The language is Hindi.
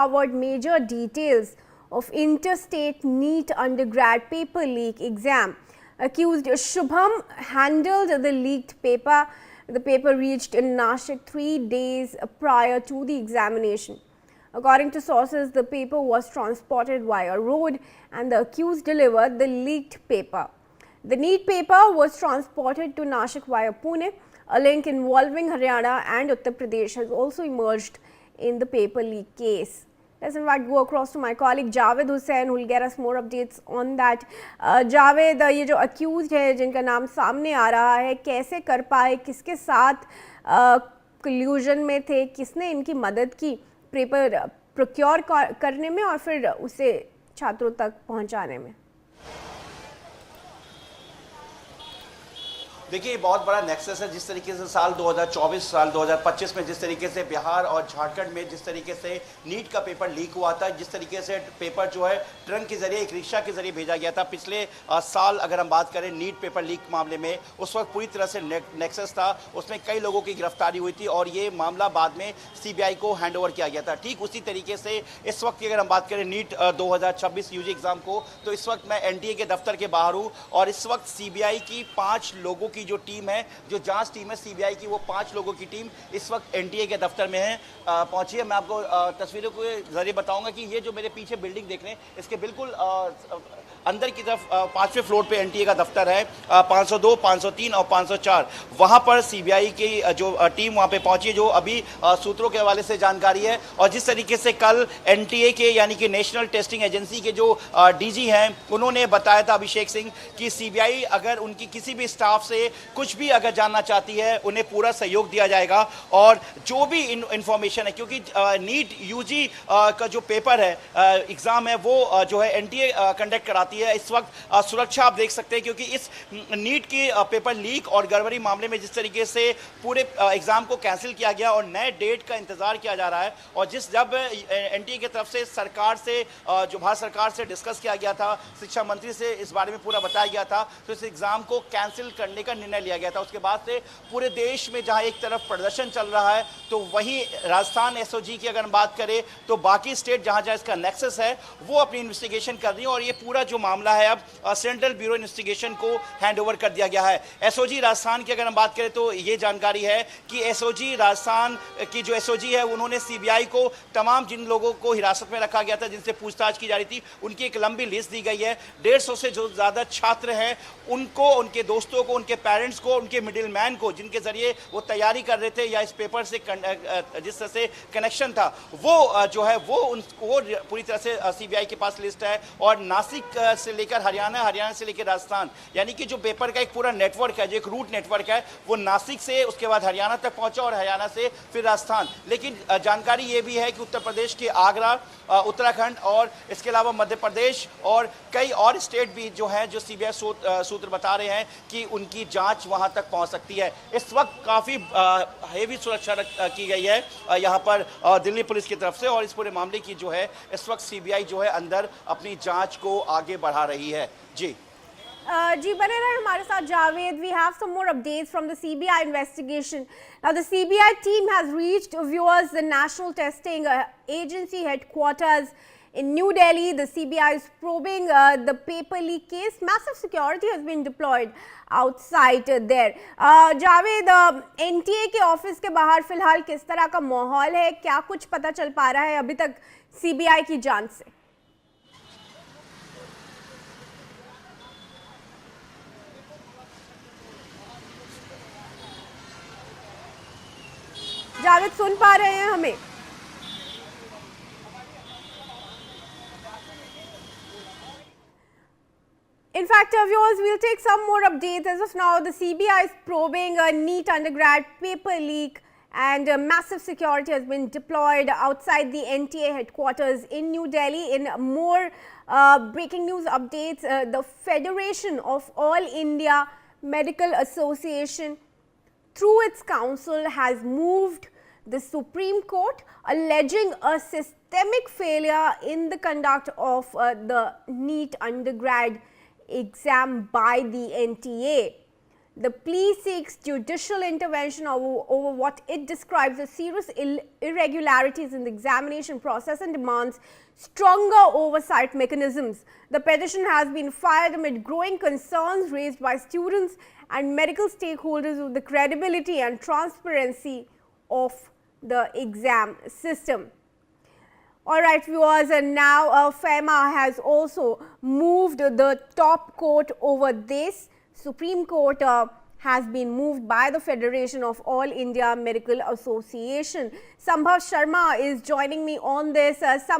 Covered major details of interstate NEET undergrad paper leak exam. Accused Shubham handled the leaked paper. The paper reached in Nashik 3 days prior to the examination. According to sources, the paper was transported via road and the accused delivered the leaked paper. The NEET paper was transported to Nashik via Pune. A link involving Haryana and Uttar Pradesh has also emerged in the paper leak case. Let's in fact go across to my colleague Javed Hussain who will get us more updates on that. Javed, ये जो accused है जिनका नाम सामने आ रहा है, कैसे कर पाए, किसके साथ collusion में थे, किसने इनकी मदद की पेपर प्रोक्योर करने में और फिर उसे छात्रों तक पहुंचाने में? देखिए, बहुत बड़ा नेक्सस है। जिस तरीके से साल 2024 साल 2025 में जिस तरीके से बिहार और झारखंड में जिस तरीके से नीट का पेपर लीक हुआ था, जिस तरीके से पेपर जो है ट्रंक के जरिए एक रिक्शा के जरिए भेजा गया था पिछले साल, अगर हम बात करें नीट पेपर लीक मामले में, उस वक्त पूरी तरह से नेक्सस था। उसमें कई लोगों की गिरफ्तारी हुई थी और ये मामला बाद में सीबीआई को हैंडओवर किया गया था। ठीक उसी तरीके से इस वक्त की अगर हम बात करें नीट 2026 यूजी एग्जाम को, तो इस वक्त मैं एनटीए के दफ्तर के बाहर हूँ और इस वक्त सीबीआई की 5 लोगों की जो टीम है, जो जांच टीम है सीबीआई की, वो 5 लोगों की टीम इस वक्त एनटीए के दफ्तर में है पहुंची है। मैं आपको तस्वीरों के जरिए बताऊंगा कि ये जो मेरे पीछे बिल्डिंग देख रहे हैं, इसके बिल्कुल अंदर की तरफ 5वें फ्लोर पे एनटीए का दफ्तर है। 502, 503 और 504 वहां पर सीबीआई की जो टीम वहां पे पहुंची है, जो अभी सूत्रों के हवाले से जानकारी है। और जिस तरीके से कल एनटीए के यानी कि नेशनल टेस्टिंग एजेंसी के जो डीजी हैं, उन्होंने बताया था अभिषेक सिंह कि सीबीआई अगर उनकी किसी भी स्टाफ से कुछ भी अगर जानना चाहती है, उन्हें पूरा सहयोग दिया जाएगा। और जो भी इंफॉर्मेशन है, क्योंकि नीट यूजी का जो पेपर है, एग्जाम है, वो जो है एनटीए कंडक्ट कराती है। इस वक्त सुरक्षा आप देख सकते हैं, क्योंकि इस नीट की पेपर लीक और गड़बड़ी मामले में जिस तरीके से पूरे एग्जाम को कैंसिल किया गया और नए डेट का इंतजार किया जा रहा है, और जब एनटीए की तरफ से सरकार से, जो भारत सरकार से डिस्कस किया गया था, शिक्षा मंत्री से इस बारे में पूरा बताया गया था, तो इस एग्जाम को कैंसिल करने का निर्णय लिया गया था। उसके बाद से पूरे देश में जहां एक तरफ प्रदर्शन चल रहा है, तो वहीं राजस्थान एसओजी की अगर हम बात करें, तो बाकी स्टेट जहां जहां इसका नेक्सस है, वो अपनी इन्वेस्टिगेशन कर रही है और ये पूरा जो मामला है अब सेंट्रल ब्यूरो इन्वेस्टिगेशन को हैंडओवर कर दिया गया है। एसओजी राजस्थान की अगर हम बात करें, तो ये जानकारी है कि एसओजी राजस्थान की जो एसओजी है, उन्होंने सीबीआई को तमाम जिन लोगों को हिरासत में रखा गया था, जिनसे पूछताछ की जा रही थी, उनकी एक लंबी लिस्ट दी गई है। 150 से जो ज्यादा छात्र हैं, उनको, उनके दोस्तों को, उनके पेरेंट्स को, उनके मिडिल मैन को, जिनके जरिए वो तैयारी कर रहे थे या इस पेपर से जिस तरह से कनेक्शन था, वो जो है वो पूरी तरह से सीबीआई के पास लिस्ट है। और नासिक से लेकर हरियाणा, हरियाणा से लेकर राजस्थान, यानी कि जो पेपर का एक पूरा नेटवर्क है, जो एक रूट नेटवर्क है, वो नासिक से उसके बाद हरियाणा तक पहुंचा और हरियाणा से फिर राजस्थान। लेकिन जानकारी ये भी है कि उत्तर प्रदेश के आगरा, उत्तराखंड और इसके अलावा मध्य प्रदेश और कई और स्टेट भी जो है, जो सीबीआई सूत्र बता रहे हैं कि उनकी जांच वहां तक पहुंच सकती है। इस वक्त काफी हेवी सुरक्षा की गई है यहां पर दिल्ली पुलिस की तरफ से, और इस पूरे मामले की जो है इस वक्त सीबीआई जो है अंदर अपनी जांच को आगे बढ़ा रही है। जी जी, बने रहे हमारे साथ Javed. We have some more updates from the CBI investigation. Now, the CBI team has reached viewers the National Testing Agency headquarters in New Delhi. The CBI is probing the paper leak case. Massive security has been deployed outside there. Javed, NTA के ऑफिस के बाहर फिलहाल किस तरह का माहौल है? क्या कुछ पता चल पा रहा है अभी तक CBI की जांच से? जावेद, सुन पा रहे हैं हमें? In fact, viewers, we'll take some more updates. As of now, the CBI is probing a NEET undergrad paper leak, and massive security has been deployed outside the NTA headquarters in New Delhi. In more breaking news updates, the Federation of All India Medical Association, through its council, has moved the Supreme Court, alleging a systemic failure in the conduct of the NEET undergrad exam by the NTA. The plea seeks judicial intervention over what it describes as serious irregularities in the examination process and demands stronger oversight mechanisms. The petition has been filed amid growing concerns raised by students and medical stakeholders of the credibility and transparency of the exam system. All right, viewers, and now FEMA has also moved the top court over this. Supreme Court has been moved by the Federation of All India Medical Association. Sambhav Sharma is joining me on this.